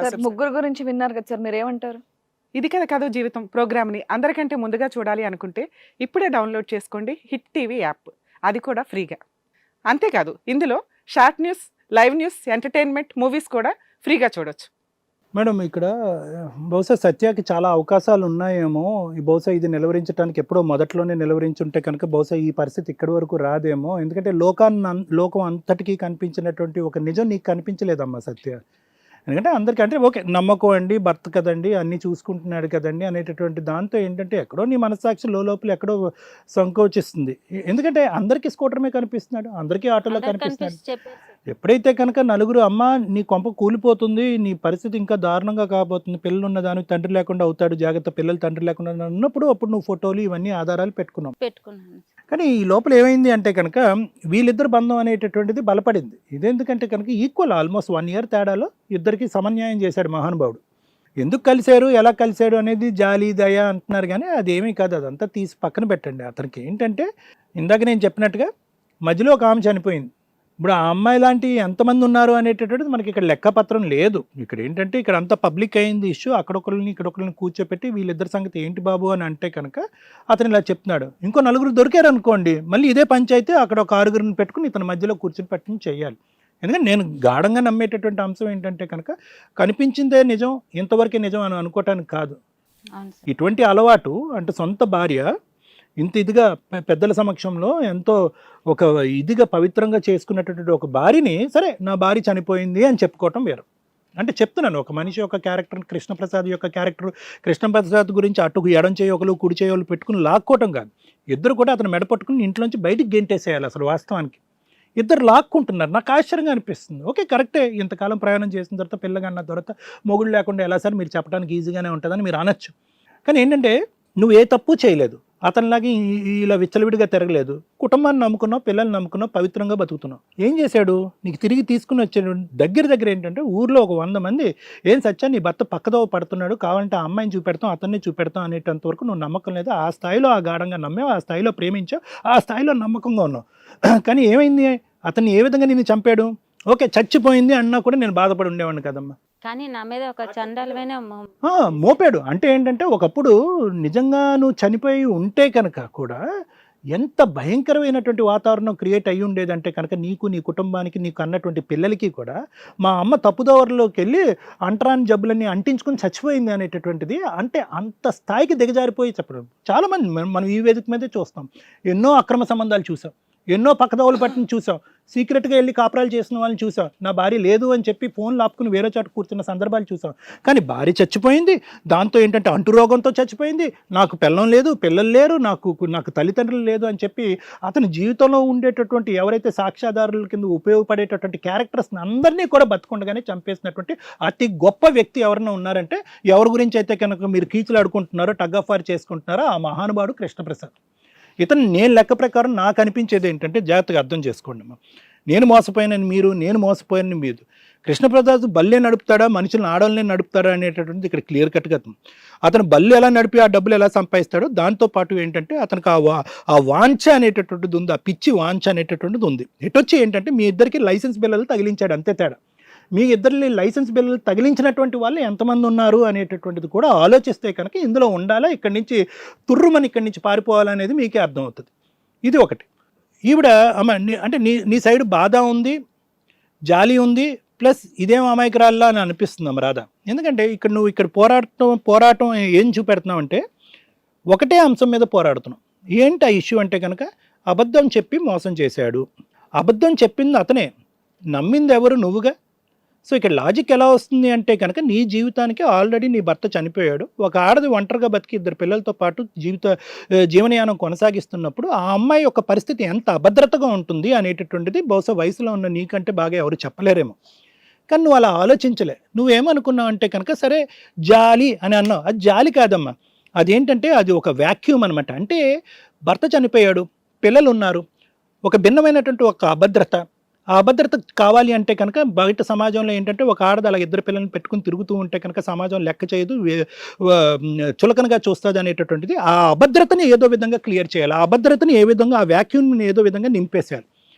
Sir ముగ్గురు గురించి విన్నారు కదా సార్, మీరేమంటారు? ఇది కదా కథ జీవితం ప్రోగ్రామ్ని అందరికంటే ముందుగా చూడాలి అనుకుంటే ఇప్పుడే డౌన్లోడ్ చేసుకోండి హిట్ టీవీ యాప్, అది కూడా ఫ్రీగా. అంతేకాదు ఇందులో short news, live news, entertainment, movies కూడా ఫ్రీగా చూడొచ్చు. మేడం ఇక్కడ బహుశా సత్యాకి చాలా అవకాశాలు ఉన్నాయేమో, బహుశా ఇది నిలవరించడానికి ఎప్పుడో మొదట్లోనే నిలవరించుంటే కనుక బహుశా ఈ పరిస్థితి ఇక్కడి వరకు రాదేమో. ఎందుకంటే లోకం అంతటికీ కనిపించినటువంటి ఒక నిజం నీకు కనిపించలేదమ్మా సత్య. ఎందుకంటే అందరికీ అంటే ఓకే నమ్మకం అండి, భర్త కదండి, అన్నీ చూసుకుంటున్నాడు కదండి అనేటటువంటి దాంతో ఏంటంటే ఎక్కడో నీ మనస్సాక్షి లోపల ఎక్కడో సంకోచిస్తుంది. ఎందుకంటే అందరికీ స్కూటర్మే కనిపిస్తున్నాడు, అందరికీ ఆటోలో కనిపిస్తున్నాడు. ఎప్పుడైతే కనుక నలుగురు అమ్మ నీ కొంప కూలిపోతుంది, నీ పరిస్థితి ఇంకా దారుణంగా కాబోతుంది, పిల్లలు ఉన్న దానికి తండ్రి లేకుండా అవుతాడు, జాగ్రత్త పిల్లలు తండ్రి లేకుండా ఉన్నప్పుడు అప్పుడు నువ్వు ఫోటోలు ఇవన్నీ ఆధారాలు పెట్టుకున్నావు. కానీ ఈ లోపల ఏమైంది అంటే కనుక వీళ్ళిద్దరు బంధం అనేటటువంటిది బలపడింది. ఇదెందుకంటే కనుక ఈక్వల్ ఆల్మోస్ట్ 1 year తేడాలో ఇద్దరికి సమన్యాయం చేశాడు మహానుభావుడు. ఎందుకు కలిశారు, ఎలా కలిశాడు అనేది జాలి దయ అంటున్నారు, కానీ అదేమీ కాదు. అదంతా తీసి పక్కన పెట్టండి. అతనికి ఏంటంటే ఇందాక నేను చెప్పినట్టుగా మధ్యలో ఒక ఆమె చనిపోయింది. ఇప్పుడు ఆ అమ్మాయి లాంటి ఎంతమంది ఉన్నారు అనేటటువంటిది మనకి ఇక్కడ లెక్కపత్రం లేదు. ఇక్కడ ఏంటంటే ఇక్కడ అంతా పబ్లిక్ అయింది ఇష్యూ, అక్కడొకరిని ఇక్కడొకరిని కూర్చోపెట్టి వీళ్ళిద్దరి సంగతి ఏంటి బాబు అని అంటే కనుక అతను ఇలా చెప్తున్నాడు. ఇంకో 4 దొరికారు అనుకోండి, మళ్ళీ ఇదే పంచాయితీ అక్కడ ఒక 6 పెట్టుకుని ఇతని మధ్యలో కూర్చొని పెట్టిన చేయాలి. ఎందుకంటే నేను గాఢంగా నమ్మేటటువంటి అంశం ఏంటంటే కనుక కనిపించిందే నిజం, ఇంతవరకే నిజం అని అనుకోవటానికి కాదు. ఇటువంటి అలవాటు అంటే సొంత భార్య ఇంత ఇదిగా పెద్దల సమక్షంలో ఎంతో ఒక ఇదిగా పవిత్రంగా చేసుకున్నటువంటి ఒక భార్యని సరే నా భార్య చనిపోయింది అని చెప్పుకోవటం వేరు. అంటే చెప్తున్నాను, ఒక మనిషి యొక్క క్యారెక్టర్, కృష్ణప్రసాద్ యొక్క క్యారెక్టర్, కృష్ణప్రసాద్ గురించి అటుకు ఎడం చేయొకలు కుడి చేయొకలు పెట్టుకుని లాక్కోవటం కాదు. ఇద్దరు కూడా అతను మెడపట్టుకుని ఇంట్లోంచి బయటికి గెంటేసేయాలి. అసలు వాస్తవానికి ఇద్దరు లాక్కుంటున్నారు. నాకు ఆశ్చర్యంగా అనిపిస్తుంది. ఓకే కరెక్టే, ఇంతకాలం ప్రయాణం చేసిన తర్వాత పిల్లగన్న తర్వాత మొగుడు లేకుండా ఎలా సార్ మీరు చెప్పడానికి ఈజీగానే ఉంటుందని మీరు అనొచ్చు. కానీ ఏంటంటే నువ్వు ఏ తప్పు చేయలేదు, అతనిలాగే ఇలా విచ్చలవిడిగా తిరగలేదు, కుటుంబాన్ని నమ్ముకున్నావు, పిల్లల్ని నమ్ముకున్నావు, పవిత్రంగా బతుకుతున్నావు. ఏం చేశాడు, నీకు తిరిగి తీసుకుని వచ్చాడు. దగ్గర ఏంటంటే ఊర్లో ఒక 100 మంది ఏం సత్యా నీ భర్త పక్కదోవ పడుతున్నాడు, కావాలంటే ఆ అమ్మాయిని చూపెడతాం, అతన్ని చూపెడతాం అనేటంత వరకు నువ్వు నమ్మకం లేదు. ఆ స్థాయిలో ఆ గాఢంగా నమ్మావు, ఆ స్థాయిలో ప్రేమించావు, ఆ స్థాయిలో నమ్మకంగా ఉన్నావు. కానీ ఏమైంది, అతన్ని ఏ విధంగా నిన్ను చంపాడు? ఓకే చచ్చిపోయింది అన్నా కూడా నేను బాధపడి ఉండేవాడిని కదమ్మా. కానీ నా మీద ఒక చండాలమైన మోపాడు. అంటే ఏంటంటే ఒకప్పుడు నిజంగా నువ్వు చనిపోయి ఉంటే కనుక కూడా ఎంత భయంకరమైనటువంటి వాతావరణం క్రియేట్ అయ్యి ఉండేదంటే కనుక నీకు, నీ కుటుంబానికి, నీకు అన్నటువంటి పిల్లలకి కూడా మా అమ్మ తప్పుదోవరలోకి వెళ్ళి అంటరాని జబ్బులన్నీ అంటించుకుని చచ్చిపోయింది అనేటటువంటిది. అంటే అంత స్థాయికి దిగజారిపోయి చెప్పడం. చాలామంది మనం ఈ వేదిక మీదే చూస్తాం, ఎన్నో అక్రమ సంబంధాలు చూసాం, ఎన్నో పక్కదోవలు పట్టిన చూసాం, సీక్రెట్గా వెళ్ళి కాపురాలు చేసిన వాళ్ళని చూసాం, నా భార్య లేదు అని చెప్పి ఫోన్లు ఆపుకుని వేరే చోట కూర్చున్న సందర్భాలు చూసాం. కానీ భార్య చచ్చిపోయింది, దాంతో ఏంటంటే అంటురోగంతో చచ్చిపోయింది, నాకు పిల్లం లేదు, పిల్లలు లేరు, నాకు తల్లిదండ్రులు లేదు అని చెప్పి అతని జీవితంలో ఉండేటటువంటి ఎవరైతే సాక్ష్యాధారుల కింద ఉపయోగపడేటటువంటి క్యారెక్టర్స్ అందరినీ కూడా బతుకుండగానే చంపేసినటువంటి అతి గొప్ప వ్యక్తి ఎవరైనా ఉన్నారంటే, ఎవరి గురించి అయితే కనుక మీరు కీచులు ఆడుకుంటున్నారో, టగ్ ఆఫ్ వార్ చేసుకుంటున్నారో ఆ మహానుభావుడు కృష్ణప్రసాద్. ఇతను నేను లెక్క ప్రకారం నాకు అనిపించేది ఏంటంటే, జాగ్రత్తగా అర్థం చేసుకోండి అమ్మా, నేను మోసపోయానని మీరు, నేను మోసపోయానని మీరు. కృష్ణప్రసాద్ బల్లే నడుపుతాడా, మనుషులను ఆడవాళ్ళనే నడుపుతాడా అనేటటువంటిది ఇక్కడ క్లియర్ కట్గా అతను బల్లి ఎలా నడిపి ఆ డబ్బులు ఎలా సంపాదిస్తాడో దాంతోపాటు ఏంటంటే అతనికి ఆ వాంఛ అనేటటువంటిది ఉంది, ఆ పిచ్చి వాంఛ అనేటటువంటిది ఉంది. ఎటొచ్చి ఏంటంటే మీ ఇద్దరికి లైసెన్స్ బిల్లలు తగిలించాడు, అంతే తేడా. మీ ఇద్దరిని లైసెన్స్ బిల్లులు తగిలించినటువంటి వాళ్ళు ఎంతమంది ఉన్నారు అనేటటువంటిది కూడా ఆలోచిస్తే కనుక ఇందులో ఉండాలా, ఇక్కడి నుంచి తుర్రుమని ఇక్కడి నుంచి పారిపోవాలనేది మీకే అర్థమవుతుంది. ఇది ఒకటి. ఈవిడ అమ్మ అంటే నీ సైడ్ బాధ ఉంది, జాలి ఉంది, ప్లస్ ఇదేం అమాయకురాల్లా అని అనిపిస్తుంది అమ్మ రాధ. ఎందుకంటే నువ్వు ఇక్కడ పోరాటం ఏం చూపెడుతున్నావు అంటే ఒకటే అంశం మీద పోరాడుతున్నావు. ఏంటి ఆ ఇష్యూ అంటే కనుక అబద్ధం చెప్పి మోసం చేశాడు, అబద్ధం చెప్పింది అతనే, నమ్మింది ఎవరు, నువ్వుగా. సో ఇక్కడ లాజిక్ ఎలా వస్తుంది అంటే కనుక నీ జీవితానికి ఆల్రెడీ నీ భర్త చనిపోయాడు, ఒక ఆడది ఒంటరిగా బతికి 2 పిల్లలతో పాటు జీవనయానం కొనసాగిస్తున్నప్పుడు ఆ అమ్మాయి యొక్క పరిస్థితి ఎంత అభద్రతగా ఉంటుంది అనేటటువంటిది బహుశా వయసులో ఉన్న నీకంటే బాగా ఎవరు చెప్పలేరేమో. కానీ నువ్వు అలా ఆలోచించలే. నువ్వేమనుకున్నావు అంటే కనుక సరే జాలి అని అన్నావు, అది జాలి కాదమ్మా, అదేంటంటే అది ఒక వ్యాక్యూమ్ అనమాట. అంటే భర్త చనిపోయాడు, పిల్లలు ఉన్నారు, ఒక భిన్నమైనటువంటి ఒక అభద్రత. ఆ అభద్రత కావాలి అంటే కనుక బయట సమాజంలో ఏంటంటే ఒక ఆడది అలా 2 పిల్లల్ని పెట్టుకుని తిరుగుతూ ఉంటే కనుక సమాజం లెక్క చేయదు, చులకనగా చూస్తుంది అనేటటువంటిది. ఆ అభద్రతని ఏదో విధంగా క్లియర్ చేయాలి, ఆ అభద్రతని ఏ విధంగా, ఆ వ్యాక్యూమ్ని ఏదో విధంగా నింపేసేయాలి.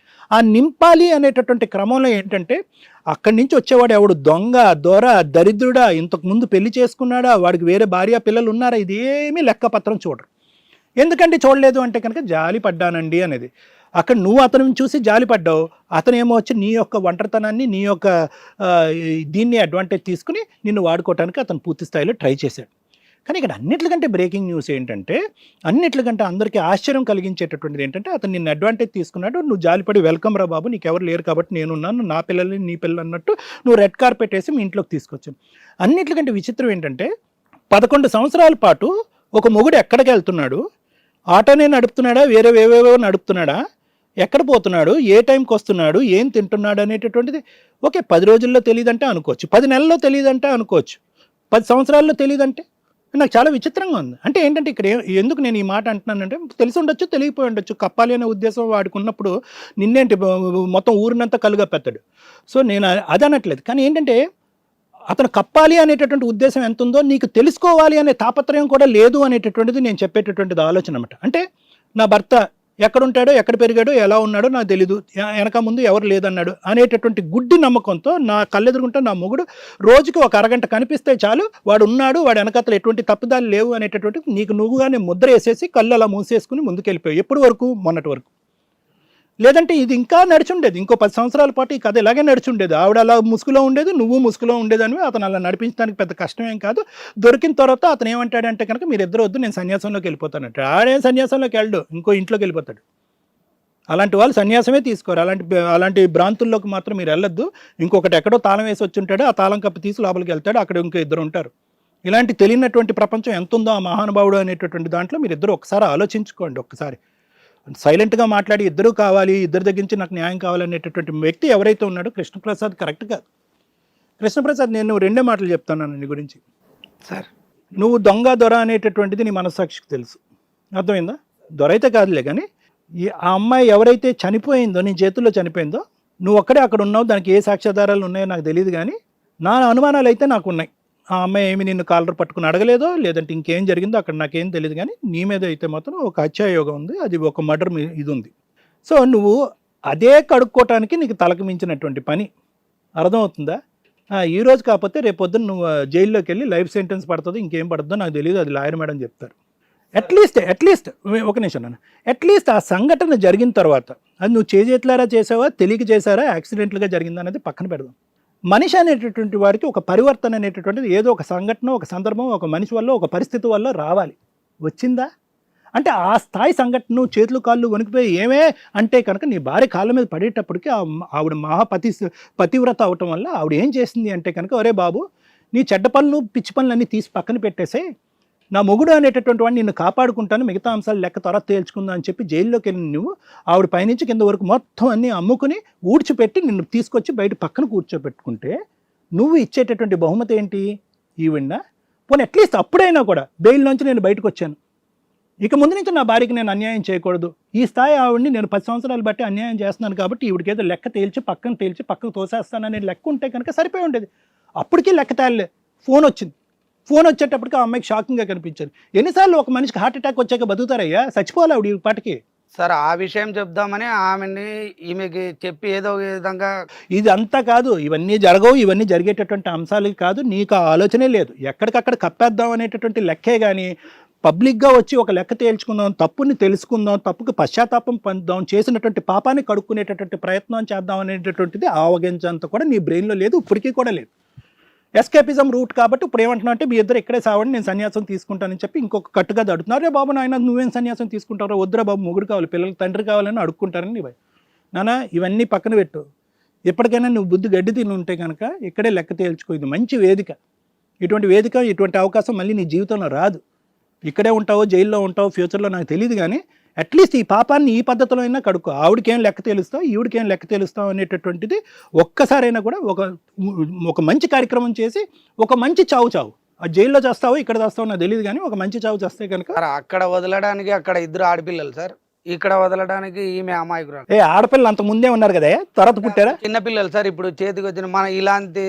ఆ నింపాలి అనేటటువంటి క్రమంలో ఏంటంటే అక్కడి నుంచి వచ్చేవాడు ఎవడు దొంగ దొర దరిద్రుడా, ఇంతకు ముందు పెళ్లి చేసుకున్నాడా, వాడికి వేరే భార్య పిల్లలు ఉన్నారా, ఇదేమీ లెక్కపత్రం చూడరు. ఎందుకంటే చూడలేదు అంటే కనుక జాలి పడ్డానండి అనేది. అక్కడ నువ్వు అతను చూసి జాలి పడ్డావు, అతనేమో వచ్చి నీ యొక్క ఒంటరితనాన్ని నీ యొక్క దీన్ని అడ్వాంటేజ్ తీసుకుని నిన్ను వాడుకోవటానికి అతను పూర్తి స్థాయిలో ట్రై చేశాడు. కానీ ఇక్కడ అన్నిటికంటే బ్రేకింగ్ న్యూస్ ఏంటంటే, అన్నిటికంటే అందరికీ ఆశ్చర్యం కలిగించేటటువంటిది ఏంటంటే, అతను నిన్ను అడ్వాంటేజ్ తీసుకున్నాడు. నువ్వు జాలిపడి వెల్కమ్ రా బాబు, నీకు ఎవరు లేరు కాబట్టి నేనున్నాను, నా పిల్లల్ని నీ పిల్లలు అన్నట్టు నువ్వు రెడ్ కార్పెట్ వేసి మీ ఇంట్లోకి తీసుకొచ్చాను. అన్నిటికంటే విచిత్రం ఏంటంటే 11 సంవత్సరాల పాటు ఒక మొగుడు ఎక్కడికి వెళ్తున్నాడు, ఆటోనే నడుపుతున్నాడా, వేరేవేవేవో నడుపుతున్నాడా, ఎక్కడ పోతున్నాడు, ఏ టైంకి వస్తున్నాడు, ఏం తింటున్నాడు అనేటటువంటిది ఓకే 10 రోజుల్లో తెలియదంటే అనుకోవచ్చు, 10 నెలల్లో తెలియదంటే అనుకోవచ్చు, 10 సంవత్సరాల్లో తెలియదంటే నాకు చాలా విచిత్రంగా ఉంది. అంటే ఏంటంటే ఇక్కడ ఎందుకు నేను ఈ మాట అంటున్నానంటే, తెలిసి ఉండొచ్చు తెలియపోయి ఉండొచ్చు, కప్పాలి అనే ఉద్దేశం వాడికి ఉన్నప్పుడు నిన్నేంటి మొత్తం ఊరినంతా కలుగపెత్తాడు. సో నేను అది అనట్లేదు. కానీ ఏంటంటే అతను కప్పాలి అనేటటువంటి ఉద్దేశం ఎంత ఉందో నీకు తెలుసుకోవాలి అనే తాపత్రయం కూడా లేదు అనేటటువంటిది నేను చెప్పేటటువంటిది ఆలోచన అన్నమాట. అంటే నా భర్త ఎక్కడుంటాడో, ఎక్కడ పెరిగాడో, ఎలా ఉన్నాడో నాకు తెలీదు, వెనక ముందు ఎవరు లేదన్నాడు అనేటటువంటి గుడ్డి నమ్మకంతో నా కళ్ళెదురుకుంటే నా మొగుడు రోజుకి ఒక అరగంట కనిపిస్తే చాలు, వాడు ఉన్నాడు, వాడు వెనకతలు ఎటువంటి తప్పుదాలు లేవు అనేటటువంటి నీకు నువ్వుగానే ముద్ర వేసేసి కళ్ళు అలా మూసేసుకుని ముందుకెళ్ళిపోయావు. ఎప్పటి వరకు? మొన్నటి వరకు. లేదంటే ఇది ఇంకా నడిచుండేది, ఇంకో 10 సంవత్సరాల పాటు ఈ కథ ఇలాగే నడిచుండేది. ఆవిడ అలా ముసుగులో ఉండేది, నువ్వు ముసుగులో ఉండేదానివి. అతను అలా నడిపించడానికి పెద్ద కష్టమేం కాదు. దొరికిన తర్వాత అతను ఏమంటాడంటే కనుక మీరిద్దరు వద్దు, నేను సన్యాసంలోకి వెళ్ళిపోతానంట. ఆడేం సన్యాసంలోకి వెళ్ళడు, ఇంకో ఇంట్లోకి వెళ్ళిపోతాడు. అలాంటి వాళ్ళు సన్యాసమే తీసుకోరు. అలాంటి భ్రాంతుల్లోకి మాత్రం మీరు వెళ్ళొద్దు. ఇంకొకటి ఎక్కడో తాళం వేసి వచ్చి ఉంటాడు, ఆ తాళం కప్పు తీసి లోపలికి వెళ్తాడు, అక్కడ ఇంకో ఇద్దరు ఉంటారు. ఇలాంటి తెలియనటువంటి ప్రపంచం ఎంత ఉందో ఆ మహానుభావుడు అనేటటువంటి దాంట్లో మీరు ఇద్దరు ఒకసారి ఆలోచించుకోండి. ఒక్కసారి సైలెంట్గా మాట్లాడి ఇద్దరు కావాలి, ఇద్దరి దగ్గర నుంచి నాకు న్యాయం కావాలనేటటువంటి వ్యక్తి ఎవరైతే ఉన్నాడో కృష్ణప్రసాద్ కరెక్ట్ కాదు. కృష్ణప్రసాద్, నేను 2 మాటలు చెప్తాను నీ గురించి. సార్ నువ్వు దొంగ దొర అనేటటువంటిది నీ మనస్సాక్షికి తెలుసు, అర్థమైందా? దొర అయితే కాదులే, కానీ ఆ అమ్మాయి ఎవరైతే చనిపోయిందో, నీ చేతుల్లో చనిపోయిందో, నువ్వు ఒక్కడే అక్కడ ఉన్నావు. దానికి ఏ సాక్ష్యాధారాలు ఉన్నాయో నాకు తెలియదు, కానీ నా అనుమానాలు అయితే నాకు ఉన్నాయి. ఆ అమ్మాయి ఏమి నిన్ను కాలర్ పట్టుకుని అడగలేదో, లేదంటే ఇంకేం జరిగిందో అక్కడ నాకేం తెలియదు, కానీ నీ మీద అయితే మాత్రం ఒక హత్యాయోగం ఉంది, అది ఒక మర్డర్ ఇది ఉంది. సో నువ్వు అదే కడుక్కోవటానికి నీకు తలకు మించినటువంటి పని, అర్థమవుతుందా? ఈ రోజు కాకపోతే రేపొద్దున నువ్వు జైల్లోకి వెళ్ళి లైఫ్ సెంటెన్స్ పడుతుంది, ఇంకేం పడుతుందో నాకు తెలియదు, అది లాయర్ మేడం చెప్తారు. అట్లీస్ట్ ఒక నిమిషం నాన్న, అట్లీస్ట్ ఆ సంఘటన జరిగిన తర్వాత అది నువ్వు చేజేట్లారా చేసావా, తెలియక చేసారా, యాక్సిడెంట్లుగా జరిగిందా అనేది పక్కన పెడదాం. మనిషి అనేటటువంటి వారికి ఒక పరివర్తన అనేటటువంటిది ఏదో ఒక సంఘటన, ఒక సందర్భం, ఒక మనిషి వల్ల, ఒక పరిస్థితి వల్ల రావాలి. వచ్చిందా? అంటే ఆ స్థాయి సంఘటన నువ్వు చేతులు కాళ్ళు వణికిపోయి ఏమే అంటే కనుక నీ భార్య కాళ్ళ మీద పడేటప్పటికి ఆవిడ పతివ్రత అవటం వల్ల ఆవిడ ఏం చేసింది అంటే కనుక, ఒరే బాబు, నీ చెడ్డ పనులు పిచ్చి పనులన్నీ తీసి పక్కన పెట్టేసే, నా మొగుడు అనేటటువంటి వాడిని నిన్ను కాపాడుకుంటాను, మిగతా అంశాలు లెక్క త్వర తేల్చుకుందా అని చెప్పి జైల్లోకి వెళ్ళి నువ్వు ఆవిడ పైనుంచి కింద వరకు మొత్తం అన్నీ అమ్ముకుని ఊడ్చిపెట్టి నిన్ను తీసుకొచ్చి బయట పక్కన కూర్చోబెట్టుకుంటే నువ్వు ఇచ్చేటటువంటి బహుమతి ఏంటి? ఈవిడ పోనీ అట్లీస్ట్ అప్పుడైనా కూడా బెయిల్ నుంచి నేను బయటకు వచ్చాను, ఇక ముందు నుంచి నా భార్యకి నేను అన్యాయం చేయకూడదు, ఈ స్థాయి ఆవిడని నేను 10 సంవత్సరాలు బట్టి అన్యాయం చేస్తున్నాను కాబట్టి ఈవిడికేదో లెక్క తేల్చి పక్కకు తోసేస్తాననే లెక్క ఉంటే కనుక సరిపోయి ఉండేది. అప్పటికీ లెక్క తేలే. ఫోన్ వచ్చేటప్పటికి ఆ అమ్మాయికి షాకింగ్గా కనిపించింది. ఎన్నిసార్లు ఒక మనిషికి హార్ట్ అటాక్ వచ్చాక బతుకుతారయ్యా? చచ్చిపోవాలి ఆవిడ ఈ పాటికి. సార్ ఆ విషయం చెప్దామని ఈమెకి చెప్పి ఏదో విధంగా, ఇది అంతా కాదు, ఇవన్నీ జరగవు, ఇవన్నీ జరిగేటటువంటి అంశాలు కాదు, నీకు ఆ ఆలోచనే లేదు. ఎక్కడికక్కడ కప్పేద్దాం అనేటటువంటి లెక్కే కానీ పబ్లిక్గా వచ్చి ఒక లెక్క తేల్చుకుందాం, తప్పుని తెలుసుకుందాం, తప్పుకి పశ్చాత్తాపం పొందుదాం, చేసినటువంటి పాపాన్ని కడుక్కునేటటువంటి ప్రయత్నం చేద్దాం అనేటటువంటిది ఆవగించంత కూడా నీ బ్రెయిన్లో లేదు, ఇప్పటికీ కూడా లేదు. ఎస్కేపిజం రూట్ కాబట్టి ఇప్పుడు ఏమంటున్నావు అంటే మీ ఇద్దరు ఇక్కడే సావండి, నేను సన్యాసం తీసుకుంటానని చెప్పి ఇంకొక కట్టుగా అడుగుతున్నారు. రే బాబు నాయన, నువ్వేం సన్యాసం తీసుకుంటారో, వద్దురా బాబు, మొగుడు కావాలి, పిల్లలకి తండ్రి కావాలని అడుక్కుంటారని నీ భయ. నాన్న ఇవన్నీ పక్కన పెట్టు, ఎప్పటికైనా నువ్వు బుద్ధి గడ్డి తిని ఉంటే కనుక ఇక్కడే లెక్క తేల్చుకో. ఇది మంచి వేదిక, ఇటువంటి అవకాశం మళ్ళీ నీ జీవితంలో రాదు. ఇక్కడే ఉంటావో జైల్లో ఉంటావో ఫ్యూచర్లో నాకు తెలియదు, కానీ అట్లీస్ట్ ఈ పాపాన్ని ఈ పద్ధతిలో అయినా కడుక్కో. ఆవిడకేం లెక్క తెలుస్తావు, ఈవిడికేం లెక్క తెలుస్తావు అనేటటువంటిది ఒక్కసారైనా కూడా ఒక మంచి కార్యక్రమం చేసి ఒక మంచి చావు. ఆ జైల్లో చేస్తావో ఇక్కడ చేస్తావో నాకు తెలియదు, కానీ ఒక మంచి చావు చేస్తే కనుక. అక్కడ వదలడానికి అక్కడ 2 ఆడపిల్లలు సార్, ఇక్కడ వదలడానికి ఈమె అమాయకురాలు. ఆడపిల్లలు అంత ముందే ఉన్నారు కదా, తర్వాత పుట్టారా? చిన్న పిల్లలు సార్, ఇప్పుడు చేతికి వచ్చిన మన ఇలాంటి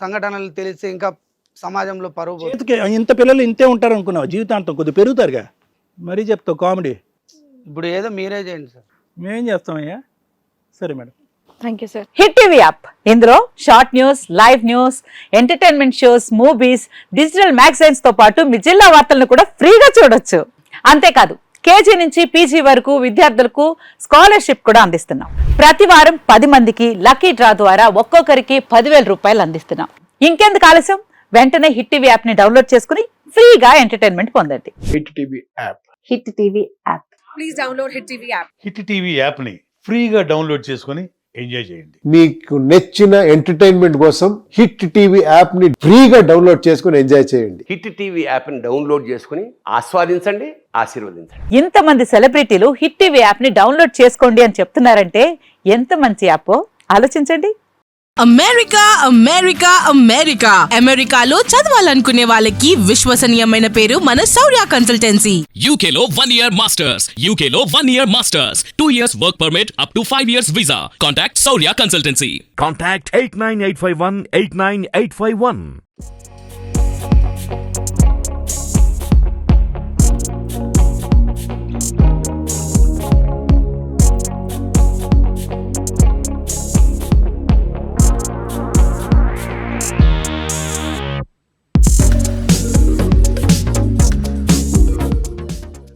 సంఘటనలు తెలిసి ఇంకా సమాజంలో పరువు. ఇంత పిల్లలు ఇంతే ఉంటారు అనుకున్నావు, జీవితాంతం కొద్దిగా పెరుగుతారుగా, మరీ చెప్తావు కామెడీ. ఇప్పుడు ఏదో మీరే చేయండి సార్. మేమేం చేస్తామయ్యా, సరే madam. Thank you sir. Hit TV app ఇందులో short news, live news, entertainment shows, movies, digital magazines తో పాటు మీ జిల్లా వార్తలను కూడా ఫ్రీగా చూడొచ్చు. అంతేకాదు కేజీ నుంచి పీజీ వరకు విద్యార్థులకు స్కాలర్షిప్ కూడా అందిస్తున్నాం. ప్రతి వారం 10 మందికి లక్కీ డ్రా ద్వారా ఒక్కొక్కరికి 10,000 రూపాయలు అందిస్తున్నాం. ఇంకెందుకు ఆలస్యం, వెంటనే హిట్ టీవీ యాప్ ని డౌన్లోడ్ చేసుకుని ఫ్రీగా ఎంటర్టైన్మెంట్ పొందండి. Hit TV app. Hit TV app. Hit TV యాప్ని ఫ్రీగా డౌన్లోడ్ చేసుకొని ఎంజాయ్ చేయండి. మీకు నచ్చిన ఎంటర్టైన్మెంట్ కోసం హిట్ టీవీ యాప్ ని ఫ్రీగా డౌన్లోడ్ చేసుకుని ఎంజాయ్ చేయండి. హిట్ టీవీ యాప్ని డౌన్లోడ్ చేసుకుని ఆస్వాదించండి, ఆశీర్వదించండి. ఇంతమంది సెలబ్రిటీలు హిట్ టీవీ యాప్ ని డౌన్లోడ్ చేసుకోండి అని చెప్తున్నారంటే ఎంత మంచి యాప్ ఆలోచించండి. అమెరికా అమెరికా అమెరికా అమెరికాలో చదవాలనుకునే వాళ్ళకి విశ్వసనీయమైన పేరు మన శౌర్య కన్సల్టెన్సీ. UK లో 1 year masters, UK లో 1 year masters, 2 years work permit up to 5 years visa. Contact Saurya Consultancy. Contact 89851 89851.